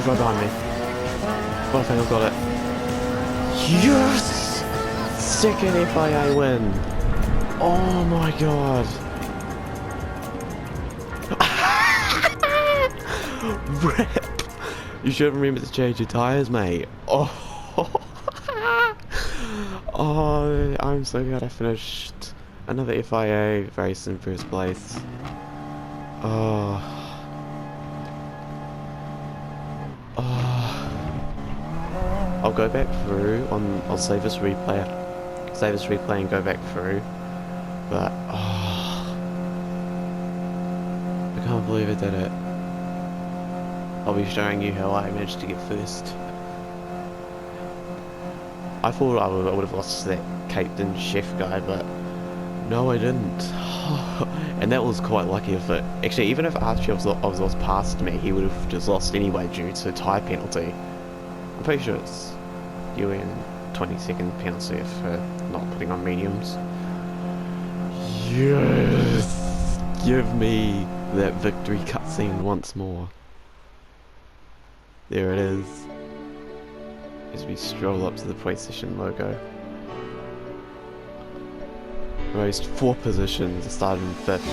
right behind me. Oh, I think I've got it. Yes! Second FIA win. Oh my god. Rip. You should remember to change your tyres, mate. Oh. Oh, I'm so glad I finished another FIA race in first place. Oh. Oh. I'll go back through I'll save this replay and go back through. But oh, I can't believe I did it. I'll be showing you how I managed to get first. I thought I would have lost that Captain Chef guy, but no, I didn't. And that was quite lucky of it. Actually, even if Archie was lost past me, he would have just lost anyway due to tyre penalty. I'm pretty sure it's UN 20-second penalty for not putting on mediums. Yes! Give me that victory cutscene once more. There it is. As we stroll up to the PlayStation logo. I raced 4 positions, I started in 5th.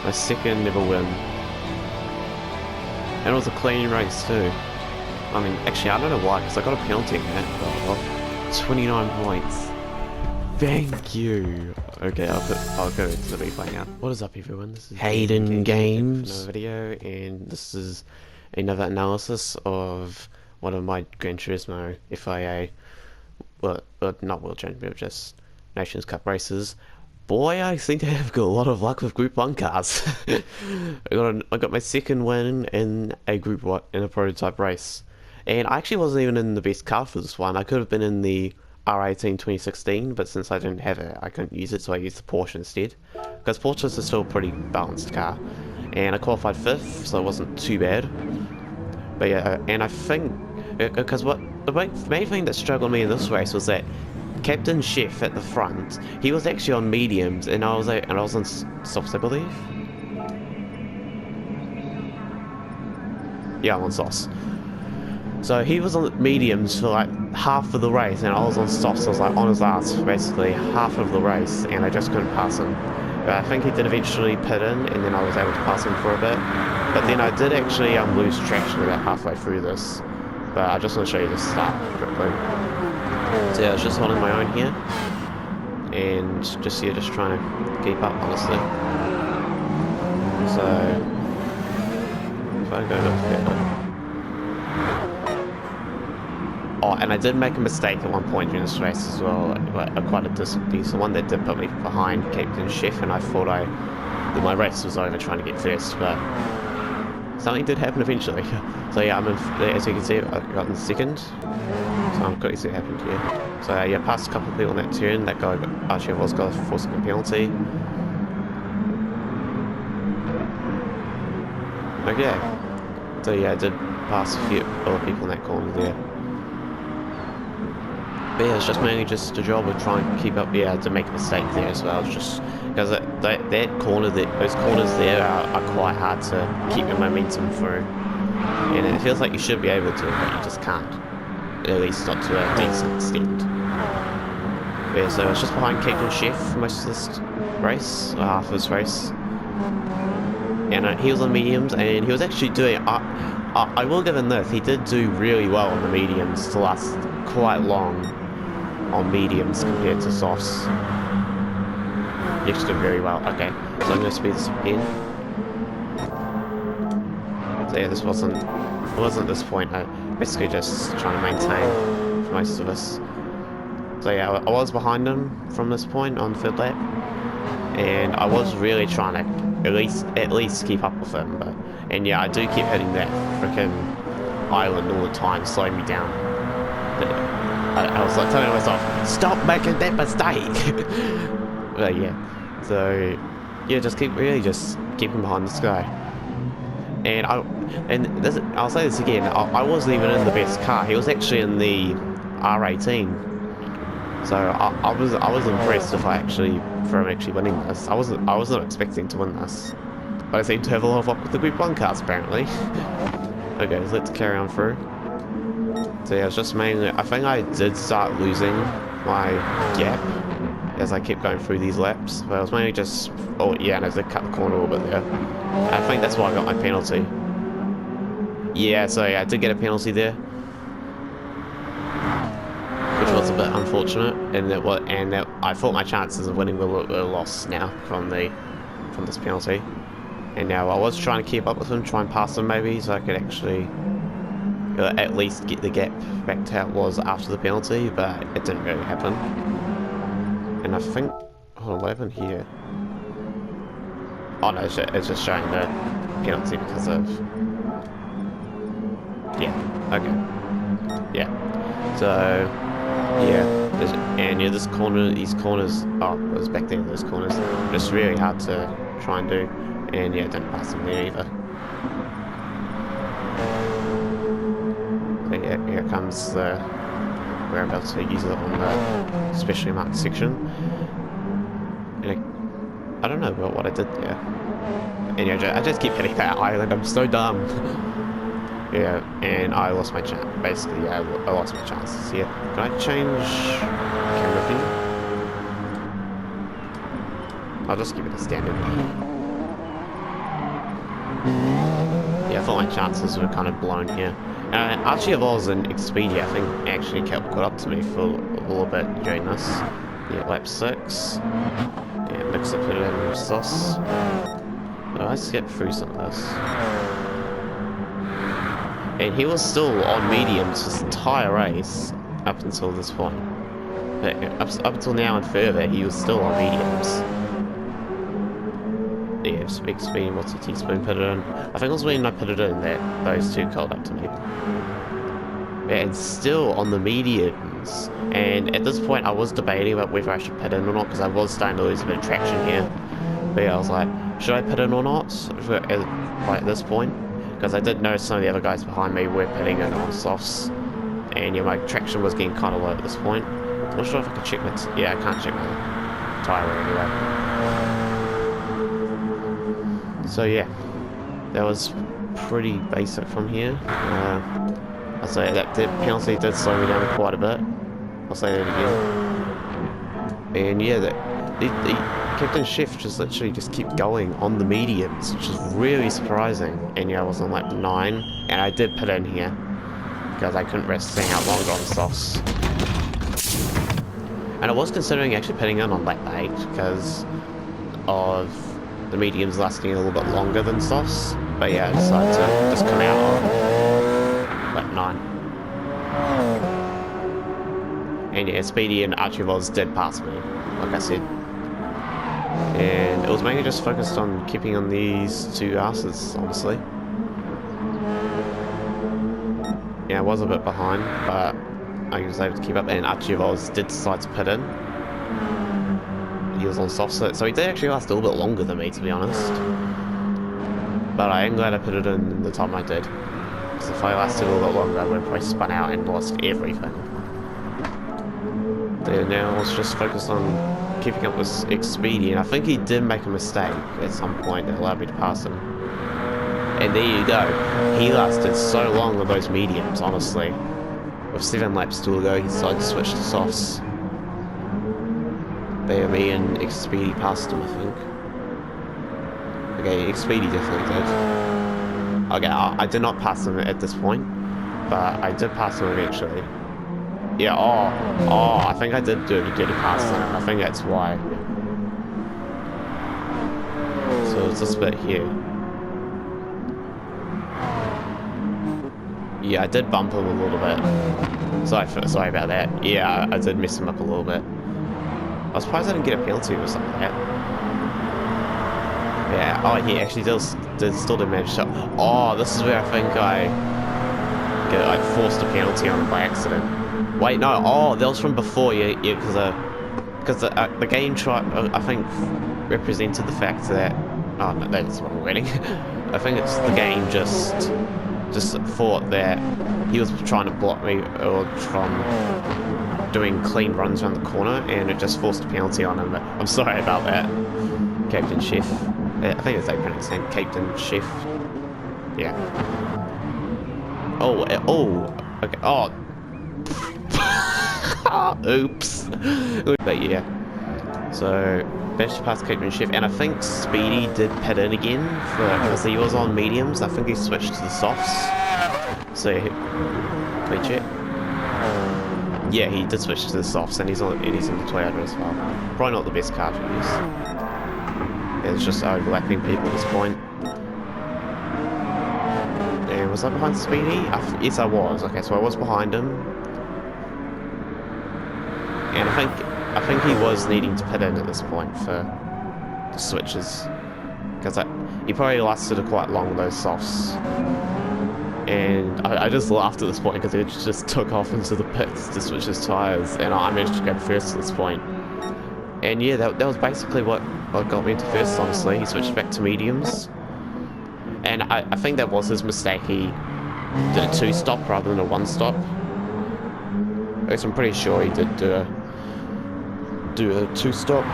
My second ever win. And it was a clean race too. I mean, actually I don't know why, because I got a penalty in that, but well, 29 points. Thank you! Okay, I'll go into the replay now. What is up everyone, this is Hayden Games. Another video, and this is another analysis of one of my Gran Turismo FIA, well not World Championship, just Nations Cup races. Boy, I seem to have got a lot of luck with Group 1 cars. I got my second win in a Group 1 in a prototype race, and I actually wasn't even in the best car for this one. I could have been in the R18 2016, but since I didn't have it, I couldn't use it, so I used the Porsche instead. Because Porsches are still a pretty balanced car, and I qualified 5th, so it wasn't too bad. But yeah, and I think because the main thing that struggled me in this race was that Captain Chef at the front, he was actually on mediums, and I was on softs, I believe. Yeah, I'm on softs. So he was on mediums for like half of the race, and I was on softs. I was like on his ass basically half of the race, and I just couldn't pass him. But I think he did eventually pit in, and then I was able to pass him for a bit. But then I did actually lose traction about halfway through this. But I just want to show you the start quickly. So yeah, I was just holding my own here, and just trying to keep up, honestly. So if I go look here. Oh, and I did make a mistake at one point during this race as well, quite a decent one that did put me behind Captain Chef, and I thought that my race was over trying to get first, but something did happen eventually. So yeah, as you can see, I got in second. So I'm quickly see what happened here. So yeah, passed a couple of people on that turn. That guy actually got a 4-second penalty. Okay. So yeah, I did pass a few other people in that corner there. But yeah, it's just mainly just a job of trying to keep up. Yeah, to make a mistake there as well. It's just because that corner, those corners there are quite hard to keep your momentum through, and it feels like you should be able to, but you just can't. At least not to a decent extent. But yeah, so I was just behind Captain Chef for most of this race, or half of this race, and he was on mediums, and he was actually doing. I will give him this. He did do really well on the mediums to last quite long on mediums compared to softs. He actually did very well. Okay, so I'm going to speed this up again. So yeah, it wasn't this point. I basically just trying to maintain for most of this. So yeah, I was behind him from this point on 3rd lap, and I was really trying to at least keep up with him. And yeah, I do keep hitting that freaking island all the time, slowing me down. But I was like telling myself, stop making that mistake. But yeah, so yeah, just keep keeping behind this guy. And I'll say this again, I wasn't even in the best car. He was actually in the R18. So I was impressed for him actually winning this. I wasn't expecting to win this, but I seem to have a lot of luck with the Group 1 cars apparently. Okay, so let's carry on through. So yeah, it's just mainly, I think I did start losing my gap as I kept going through these laps, but it was mainly just, oh yeah, and as I cut the corner a little bit there. I think that's why I got my penalty. Yeah, so yeah, I did get a penalty there, which was a bit unfortunate, and that I thought my chances of winning were lost now from this penalty. And now I was trying to keep up with him, try and pass him maybe, so I could actually at least get the gap back to how it was after the penalty, but it didn't really happen. And I think, hold on, what happened here? Oh no, it's just showing the penalty because of, yeah, okay, yeah. So yeah, and yeah, this corner, these corners, oh, it was back there, those corners, just really hard to try and do, and yeah, didn't pass them there either. So yeah, here comes the, we're about to use it on the specially marked section, and I don't know what I did there, and yeah, I just keep hitting that island, I'm so dumb. Yeah, and I lost my chance. Basically, yeah, I lost my chances here. Can I change camera view? I'll just give it a standard. Yeah, I thought my chances were kind of blown here. Archie and Expedia, I think, actually kept caught up to me for a little bit during this. Yeah, lap 6. Yeah, mix up it in with sauce. Oh, I skipped through some of this. And he was still on mediums this entire race up until this point. But up until now and further, he was still on mediums. Yeah, big speed, what's a teaspoon put it in. I think it was when I put it in that those two called up to me. Yeah, and still on the mediums. And at this point, I was debating about whether I should put in or not, because I was starting to lose a bit of traction here. But yeah, I was like, should I put in or not? At this point. Because I did notice some of the other guys behind me were putting in on softs, and yeah, my traction was getting kind of low at this point. I'm not sure if I can check my yeah, I can't check my tyre anyway. So yeah, that was pretty basic from here. I'll say that penalty did slow me down quite a bit. I'll say that again. And yeah, the Captain Chef just literally just kept going on the mediums, which is really surprising. And yeah, I was on lap 9, and I did put in here because I couldn't risk staying out longer on softs. And I was considering actually putting in on lap 8 because of the mediums lasting a little bit longer than softs. But yeah, I decided to just come out on lap 9. And yeah, Speedy and Archibald did pass me, like I said. And it was mainly just focused on keeping on these two asses, honestly. Yeah, I was a bit behind, but I was able to keep up, and Archibald did decide to pit in. He was on soft, so he did actually last a little bit longer than me, to be honest. But I am glad I put it in the time I did. Because if I lasted a little bit longer, I would have probably spun out and lost everything. And now I was just focused on keeping up with Expedia. I think he did make a mistake at some point that allowed me to pass him. And there you go. He lasted so long with those mediums, honestly. With 7 laps still to go, he decided to switch to softs. There, me and Expedia passed him, I think. Okay, Expedia definitely did. Okay, I did not pass him at this point, but I did pass him eventually. Yeah, oh, I think I did do a dirty pass on him. I think that's why. So it's this bit here. Yeah, I did bump him a little bit. Sorry about that. Yeah, I did mess him up a little bit. I was surprised I didn't get a penalty or something like that. Yeah, oh, he actually still did manage to. Oh, this is where I think I forced a penalty on him by accident. Wait, no. Oh, that was from before. Yeah, because the game I think represented the fact that. Oh no, that's wrong wording. I think it's the game just thought that he was trying to block me from doing clean runs around the corner, and it just forced a penalty on him. I'm sorry about that, Captain Chef. I think it's how you pronounce his name, Captain Chef. Yeah. okay, oh. Oops. But yeah. So, managed to pass Caitman Chef, and I think Speedy did pit in again, because he was on mediums. I think he switched to the softs. So, wait, check. Yeah, he did switch to the softs, and he's in the Toyota as well. Probably not the best car to use. It's just overlapping people at this point. And was I behind Speedy? Yes, I was. Okay, so I was behind him. And I think he was needing to pit in at this point for the switches. Because he probably lasted quite long, those softs. And I just laughed at this point because he just took off into the pits to switch his tyres, and I managed to go first at this point. And yeah, that was basically what got me into first, honestly. He switched back to mediums. And I think that was his mistake. He did a 2-stop rather than a 1-stop. I'm pretty sure he did do a 2-stop.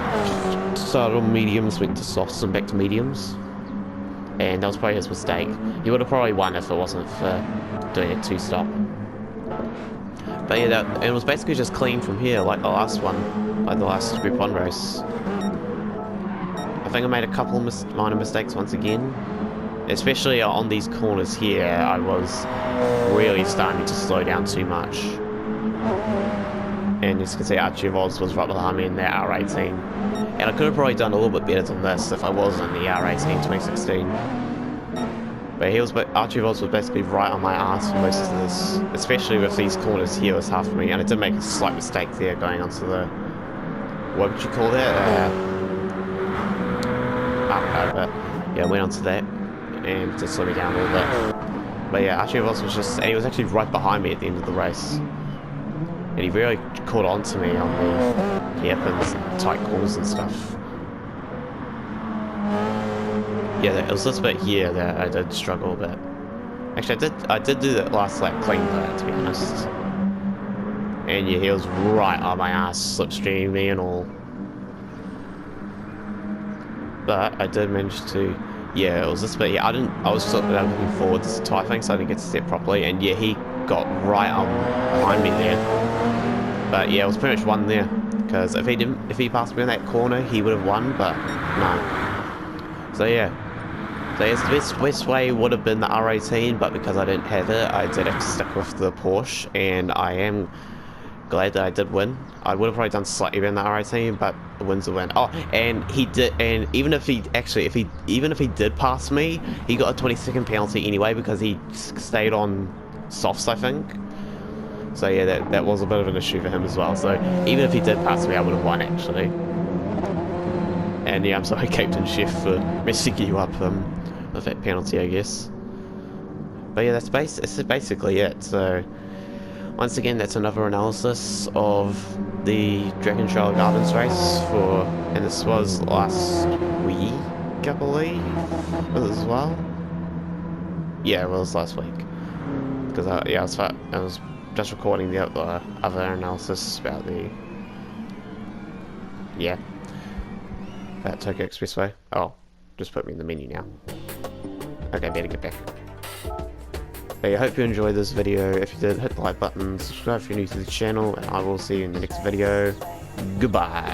Started on mediums, went to softs and back to mediums. And that was probably his mistake. He would have probably won if it wasn't for doing a 2-stop. But yeah, it was basically just clean from here, like the last one, like the last Group 1 race. I think I made a couple minor mistakes once again. Especially on these corners here, I was really starting to slow down too much. And as you can see, Archie-Voz was right behind me in the R18. And I could have probably done a little bit better than this if I was in the R18 2016. But Archie-Voz was basically right on my ass for most of this. Especially with these corners here, was half of me. And I did make a slight mistake there going onto the... what would you call that? I don't know, but yeah, I went onto that. And to slow me down a little bit. But yeah, Archie-Voz was just... and he was actually right behind me at the end of the race. And he really caught on to me on the hairpins and tight corners and stuff. Yeah, it was this bit here that I did struggle a bit. Actually, I did do that last lap clean though, to be honest. And yeah, he was right on my ass, slipstreaming me and all. But I did manage to... yeah, it was this bit here. I was sort of looking forward to the tyre thing, so I didn't get to step properly. And yeah, he got right on behind me there. But yeah, it was pretty much one there. Because if he passed me in that corner, he would have won, but no. So yeah. So yes, the best way would have been the R18, but because I didn't have it, I did have to stick with the Porsche, and I am glad that I did win. I would have probably done slightly better in the R18, but the win's a win. Oh, and he did, and even if he did pass me, he got a 20-second penalty anyway because he stayed on softs, I think. So yeah, that was a bit of an issue for him as well. So even if he did pass me, I would have won actually. And yeah, I'm sorry, Captain Chef, for messing you up with that penalty, I guess. But yeah, that's basically it. So once again, that's another analysis of the Dragon Trail Gardens race and this was last week, I believe, as well. Yeah, it was last week. Because I was just recording the other analysis about that Tokyo Expressway. Oh, just put me in the menu now. Okay, better get back. But yeah, I hope you enjoyed this video. If you did, hit the like button, subscribe if you're new to the channel, and I will see you in the next video. Goodbye.